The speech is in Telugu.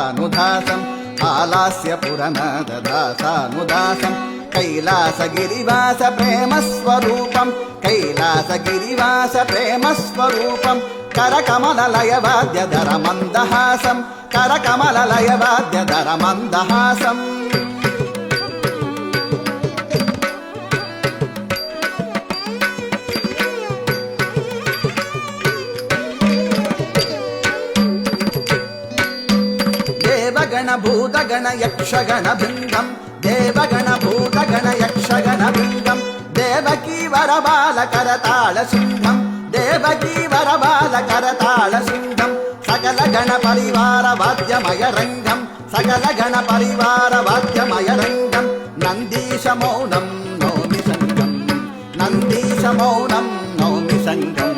అనుదాసం ఆలాస్య పురనదాసానుదాసం కైలాసగిరివాస ప్రేమస్వరూపం కైలాసగిరివాస ప్రేమస్వరూపం కరకమలలయ వాద్యధర మందహాసం కరకమలలయ వాద్యధర మందహాసం దేవగణ భూతగణ యక్షగణ బృందం దేవగణ భూతగణ యక్షగణ బృందం దేవకీ వరబాల కరతాళ సింహం దేవకీ వరబాల కరతాళ సింహం సకల గణ పరివార వాద్యమయ రంగం సకల గణ పరివార వాద్యమయ రంగం నందీశ మౌనం నౌమి సంగం నందీశ మౌనం నౌమి సంగం